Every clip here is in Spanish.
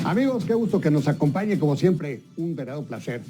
Amigos, qué gusto que nos acompañe, como siempre, un verdadero placer.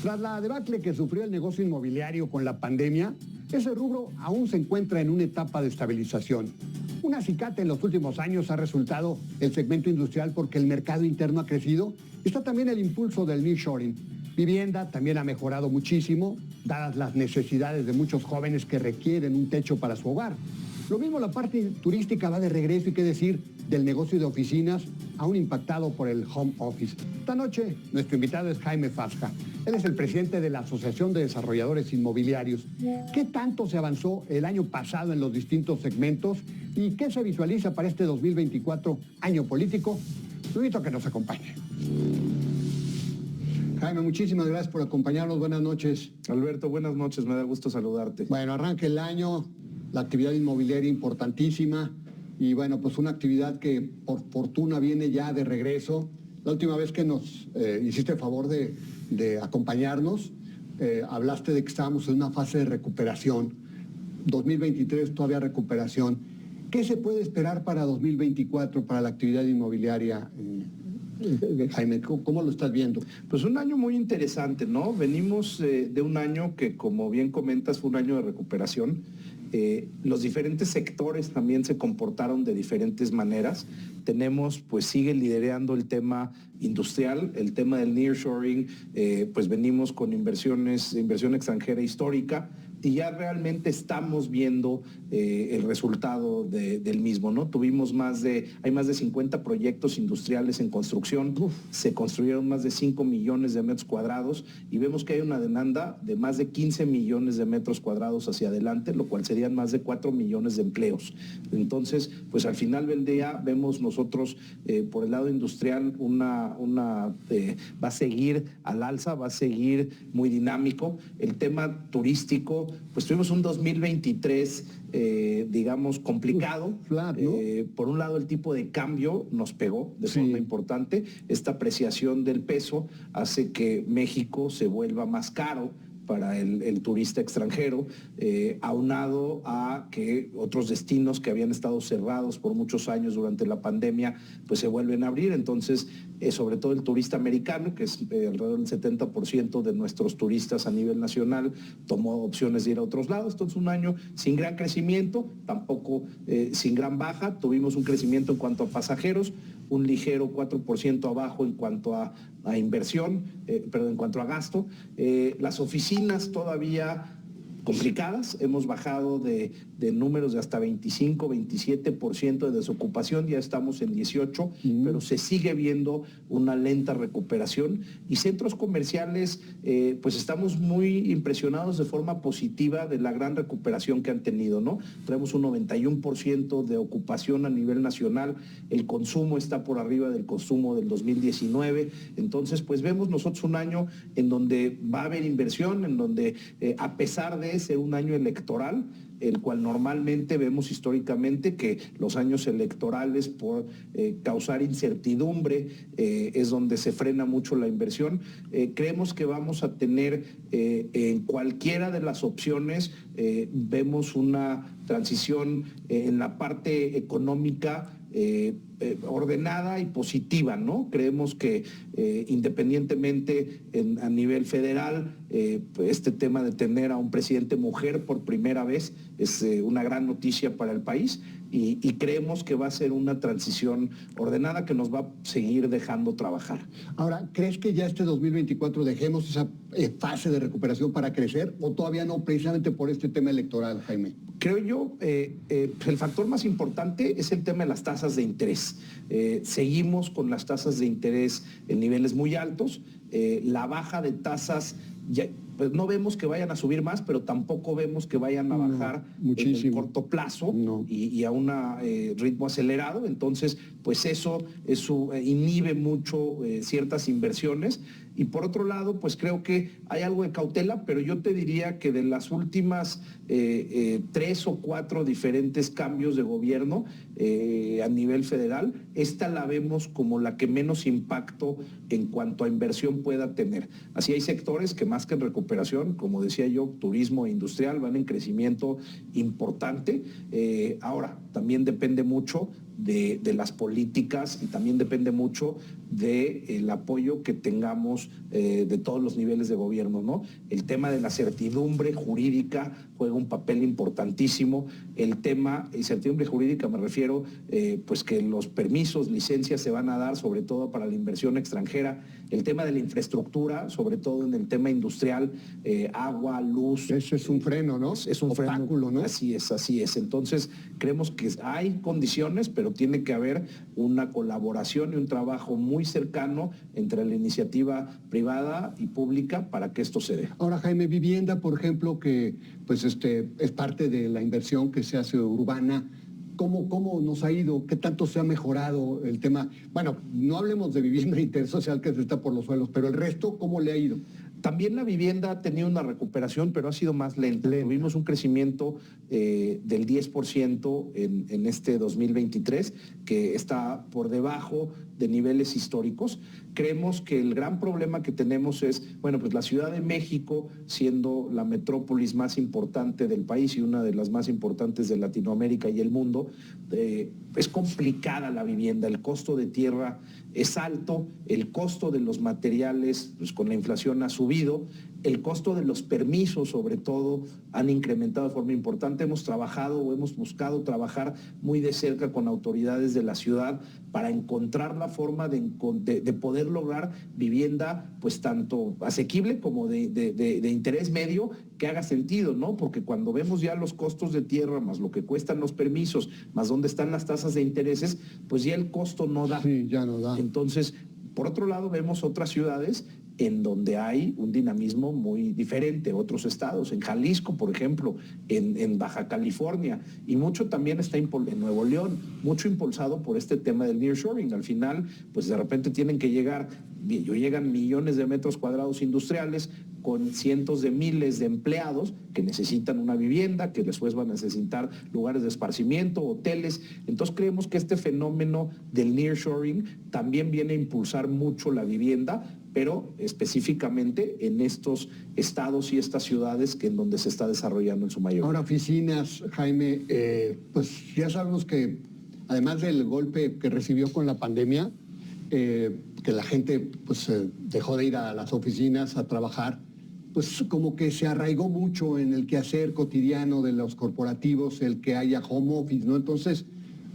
Tras la debacle que sufrió el negocio inmobiliario con la pandemia, ese rubro aún se encuentra en una etapa de estabilización. Un acicate en los últimos años ha resultado el segmento industrial porque el mercado interno ha crecido. Está también el impulso del nearshoring. Vivienda también ha mejorado muchísimo, dadas las necesidades de muchos jóvenes que requieren un techo para su hogar. Lo mismo la parte turística va de regreso, y qué decir del negocio de oficinas, aún impactado por el home office. Esta noche nuestro invitado es Jaime Fasja. Él es el presidente de la Asociación de Desarrolladores Inmobiliarios. ¿Qué tanto se avanzó el año pasado en los distintos segmentos y qué se visualiza para este 2024, año político? Lo invito a que nos acompañe. Jaime, muchísimas gracias por acompañarnos. Buenas noches. Alberto, buenas noches. Me da gusto saludarte. Bueno, arranca el año, la actividad inmobiliaria importantísima y bueno, pues una actividad que por fortuna viene ya de regreso. La última vez que nos hiciste el favor de acompañarnos, hablaste de que estábamos en una fase de recuperación. 2023 todavía recuperación. ¿Qué se puede esperar para 2024 para la actividad inmobiliaria? Jaime, ¿cómo lo estás viendo? Pues un año muy interesante, ¿no? Venimos de un año que, como bien comentas, fue un año de recuperación. Los diferentes sectores también se comportaron de diferentes maneras. Tenemos, pues sigue liderando el tema industrial, el tema del nearshoring, pues venimos con inversión extranjera histórica y ya realmente estamos viendo el resultado del mismo, ¿no? Hay más de 50 proyectos industriales en construcción, se construyeron más de 5 millones de metros cuadrados y vemos que hay una demanda de más de 15 millones de metros cuadrados hacia adelante, lo cual serían más de 4 millones de empleos. Entonces, pues al final del día vemos nosotros por el lado industrial va a seguir al alza, va a seguir muy dinámico. El tema turístico, pues tuvimos un 2023, digamos, complicado. Claro, ¿no? Por un lado, el tipo de cambio nos pegó de forma importante. Esta apreciación del peso hace que México se vuelva más caro para el turista extranjero, aunado a que otros destinos que habían estado cerrados por muchos años durante la pandemia, pues se vuelven a abrir. Entonces, sobre todo el turista americano, que es alrededor del 70% de nuestros turistas a nivel nacional, tomó opciones de ir a otros lados. Entonces, un año sin gran crecimiento, tampoco sin gran baja. Tuvimos un crecimiento en cuanto a pasajeros, un ligero 4% abajo en cuanto a inversión, en cuanto a gasto. Las oficinas todavía complicadas, hemos bajado de números de hasta 25, 27% de desocupación, ya estamos en 18, pero se sigue viendo una lenta recuperación. Y centros comerciales, pues estamos muy impresionados de forma positiva de la gran recuperación que han tenido, ¿no? Traemos un 91% de ocupación a nivel nacional, el consumo está por arriba del consumo del 2019, entonces pues vemos nosotros un año en donde va a haber inversión, en donde a pesar de ser un año electoral, el cual normalmente vemos históricamente que los años electorales por causar incertidumbre es donde se frena mucho la inversión. Creemos que vamos a tener en cualquiera de las opciones, vemos una transición en la parte económica ordenada y positiva, ¿no? Creemos que independientemente a nivel federal, este tema de tener a un presidente mujer por primera vez es una gran noticia para el país y creemos que va a ser una transición ordenada que nos va a seguir dejando trabajar. Ahora, ¿crees que ya este 2024 dejemos esa fase de recuperación para crecer o todavía no, precisamente por este tema electoral, Jaime? Creo yo, el factor más importante es el tema de las tasas de interés. Seguimos con las tasas de interés en niveles muy altos. La baja de tasas, pues no vemos que vayan a subir más, pero tampoco vemos que vayan a bajar en el corto plazo y a un ritmo acelerado. Entonces, pues eso inhibe mucho ciertas inversiones. Y por otro lado, pues creo que hay algo de cautela, pero yo te diría que de las últimas 3 o 4 diferentes cambios de gobierno a nivel federal, esta la vemos como la que menos impacto en cuanto a inversión pueda tener. Así hay sectores que más que en recuperación, como decía yo, turismo e industrial van en crecimiento importante. Ahora, también depende mucho de las políticas y también depende mucho del apoyo que tengamos de todos los niveles de gobierno, ¿no? El tema de la certidumbre jurídica juega un papel importantísimo. El tema, y certidumbre jurídica me refiero, pues que los permisos, licencias se van a dar sobre todo para la inversión extranjera. El tema de la infraestructura, sobre todo en el tema industrial, agua, luz. Ese es un freno, ¿no? Es un obstáculo, ¿no? Así es, así es. Entonces, creemos que hay condiciones, pero tiene que haber una colaboración y un trabajo muy cercano entre la iniciativa privada y pública para que esto se dé. Ahora, Jaime, vivienda, por ejemplo, que pues es parte de la inversión que se hace urbana. ¿Cómo nos ha ido? ¿Qué tanto se ha mejorado el tema? Bueno, no hablemos de vivienda intersocial que se está por los suelos, pero el resto, ¿cómo le ha ido? También la vivienda ha tenido una recuperación, pero ha sido más lenta. Tuvimos un crecimiento del 10% en este 2023, que está por debajo de niveles históricos. Creemos que el gran problema que tenemos es, bueno, pues la Ciudad de México, siendo la metrópolis más importante del país y una de las más importantes de Latinoamérica y el mundo, es complicada la vivienda, el costo de tierra es alto, el costo de los materiales, pues con la inflación ha subido, el costo de los permisos, sobre todo, han incrementado de forma importante. Hemos trabajado o hemos buscado trabajar muy de cerca con autoridades de la ciudad para encontrar la forma de poder lograr vivienda, pues tanto asequible como de interés medio, que haga sentido, ¿no? Porque cuando vemos ya los costos de tierra, más lo que cuestan los permisos, más dónde están las tasas de intereses, pues ya el costo no da. Sí, ya no da. Entonces, por otro lado, vemos otras ciudades en donde hay un dinamismo muy diferente, otros estados, en Jalisco, por ejemplo, en Baja California, y mucho también está en Nuevo León, mucho impulsado por este tema del nearshoring. Al final, pues de repente tienen que llegan millones de metros cuadrados industriales con cientos de miles de empleados que necesitan una vivienda, que después van a necesitar lugares de esparcimiento, hoteles. Entonces creemos que este fenómeno del nearshoring también viene a impulsar mucho la vivienda, pero específicamente en estos estados y estas ciudades en donde se está desarrollando en su mayoría. Ahora, oficinas, Jaime, pues ya sabemos que además del golpe que recibió con la pandemia, que la gente pues dejó de ir a las oficinas a trabajar, pues como que se arraigó mucho en el quehacer cotidiano de los corporativos, el que haya home office, ¿no? Entonces,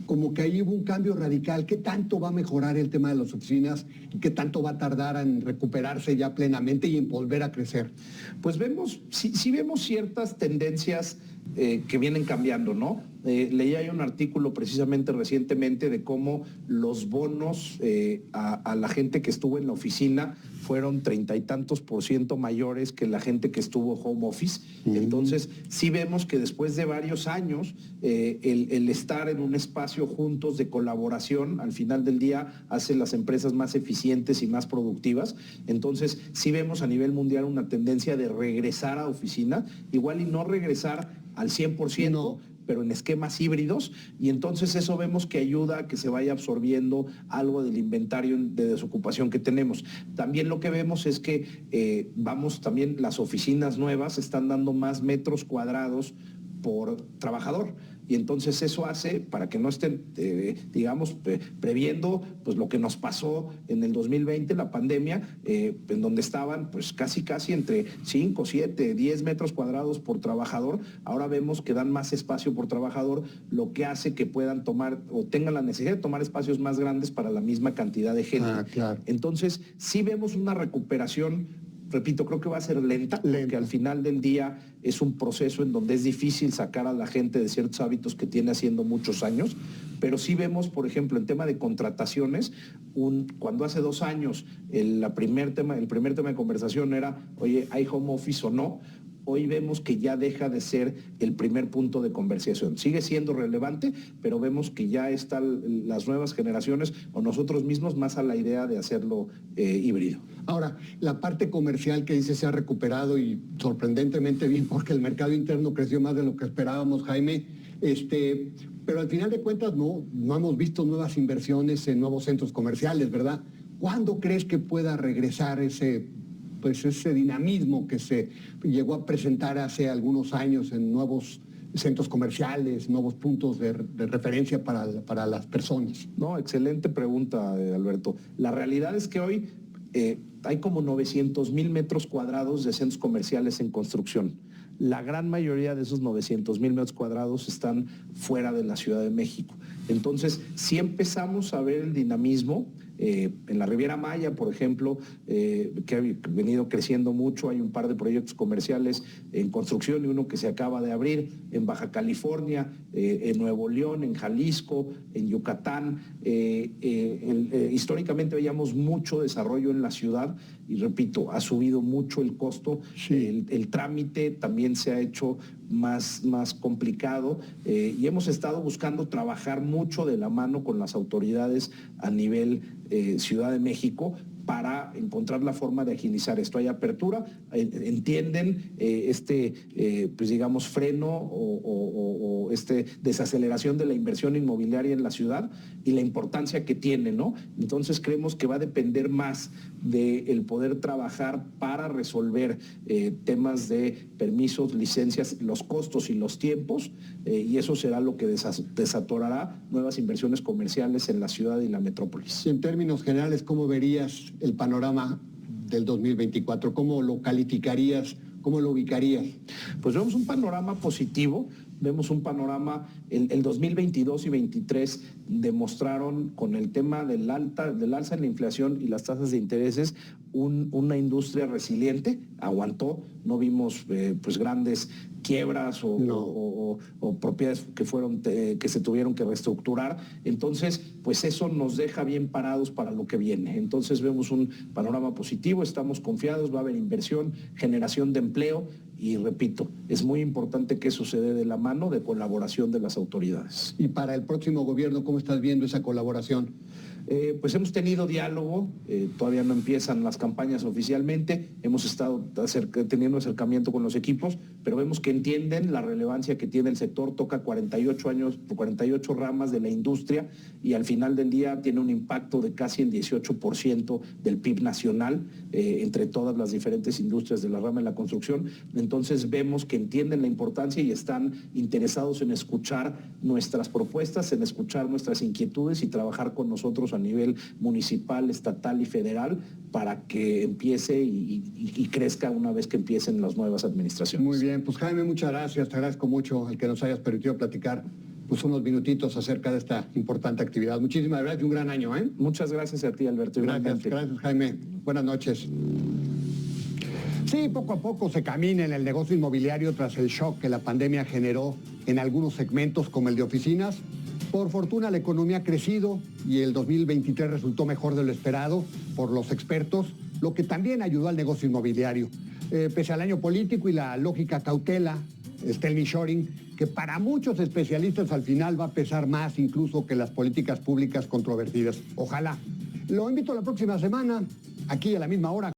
como que ahí hubo un cambio radical. ¿Qué tanto va a mejorar el tema de las oficinas y qué tanto va a tardar en recuperarse ya plenamente y en volver a crecer? Pues sí vemos ciertas tendencias que vienen cambiando, ¿no? Leía yo un artículo precisamente recientemente de cómo los bonos a la gente que estuvo en la oficina fueron 30 y tantos % mayores que la gente que estuvo home office. Entonces, sí vemos que después de varios años, el estar en un espacio juntos de colaboración, al final del día, hace las empresas más eficientes y más productivas. Entonces, sí vemos a nivel mundial una tendencia de regresar a oficina, igual y no regresar al 100%, no, pero en esquemas híbridos, y entonces eso vemos que ayuda a que se vaya absorbiendo algo del inventario de desocupación que tenemos. También lo que vemos es que también las oficinas nuevas están dando más metros cuadrados por trabajador, y entonces eso hace para que no estén, previendo pues lo que nos pasó en el 2020, la pandemia, en donde estaban pues casi entre 5, 7, 10 metros cuadrados por trabajador. Ahora vemos que dan más espacio por trabajador, lo que hace que puedan tomar o tengan la necesidad de tomar espacios más grandes para la misma cantidad de gente. Claro. Entonces, sí vemos una recuperación. Repito, creo que va a ser lenta, porque al final del día es un proceso en donde es difícil sacar a la gente de ciertos hábitos que tiene haciendo muchos años, pero sí vemos, por ejemplo, en tema de contrataciones, cuando hace 2 años el primer tema de conversación era, oye, ¿hay home office o no? Hoy vemos que ya deja de ser el primer punto de conversación. Sigue siendo relevante, pero vemos que ya están las nuevas generaciones o nosotros mismos más a la idea de hacerlo híbrido. Ahora, la parte comercial que dice se ha recuperado y sorprendentemente bien porque el mercado interno creció más de lo que esperábamos, Jaime, pero al final de cuentas no hemos visto nuevas inversiones en nuevos centros comerciales, ¿verdad? ¿Cuándo crees que pueda regresar ese dinamismo que se llegó a presentar hace algunos años en nuevos centros comerciales, nuevos puntos de referencia para las personas? No, excelente pregunta, Alberto. La realidad es que hoy hay como 900,000 metros cuadrados de centros comerciales en construcción. La gran mayoría de esos 900,000 metros cuadrados están fuera de la Ciudad de México. Entonces, sí empezamos a ver el dinamismo. En la Riviera Maya, por ejemplo, que ha venido creciendo mucho, hay un par de proyectos comerciales en construcción y uno que se acaba de abrir en Baja California, en Nuevo León, en Jalisco, en Yucatán. Históricamente veíamos mucho desarrollo en la ciudad y repito, ha subido mucho el costo, sí. El trámite también se ha hecho más complicado y hemos estado buscando trabajar mucho de la mano con las autoridades a nivel Ciudad de México para encontrar la forma de agilizar esto. Hay apertura, entienden pues digamos, freno o desaceleración de la inversión inmobiliaria en la ciudad y la importancia que tiene, ¿no? Entonces creemos que va a depender más del poder trabajar para resolver temas de permisos, licencias, los costos y los tiempos, y eso será lo que desatorará nuevas inversiones comerciales en la ciudad y la metrópolis. Y en términos generales, ¿cómo verías el panorama del 2024? ¿Cómo lo calificarías? ¿Cómo lo ubicarías? Pues vemos un panorama positivo, vemos un panorama, el 2022 y 2023 demostraron con el tema del alza en la inflación y las tasas de intereses una industria resiliente, aguantó, no vimos pues grandes quiebras o propiedades que se tuvieron que reestructurar. Entonces, pues eso nos deja bien parados para lo que viene. Entonces vemos un panorama positivo, estamos confiados, va a haber inversión, generación de empleo y repito, es muy importante que eso se dé de la mano de colaboración de las autoridades. Y para el próximo gobierno, ¿cómo estás viendo esa colaboración? Pues hemos tenido diálogo, todavía no empiezan las campañas oficialmente, hemos estado teniendo acercamiento con los equipos, pero vemos que entienden la relevancia que tiene el sector, toca 48 ramas de la industria y al final del día tiene un impacto de casi el 18% del PIB nacional entre todas las diferentes industrias de la rama de la construcción. Entonces vemos que entienden la importancia y están interesados en escuchar nuestras propuestas, en escuchar nuestras inquietudes y trabajar con nosotros a nivel municipal, estatal y federal para que empiece y crezca una vez que empiecen las nuevas administraciones. Muy bien, pues Jaime, muchas gracias, te agradezco mucho el que nos hayas permitido platicar pues unos minutitos acerca de esta importante actividad. Muchísimas gracias y un gran año, ¿eh? Muchas gracias a ti, Alberto. Gracias Jaime. Buenas noches. Sí, poco a poco se camina en el negocio inmobiliario tras el shock que la pandemia generó en algunos segmentos como el de oficinas. Por fortuna la economía ha crecido y el 2023 resultó mejor de lo esperado por los expertos, lo que también ayudó al negocio inmobiliario. Pese al año político y la lógica cautela, está el nearshoring, que para muchos especialistas al final va a pesar más incluso que las políticas públicas controvertidas. Ojalá. Lo invito la próxima semana, aquí a la misma hora.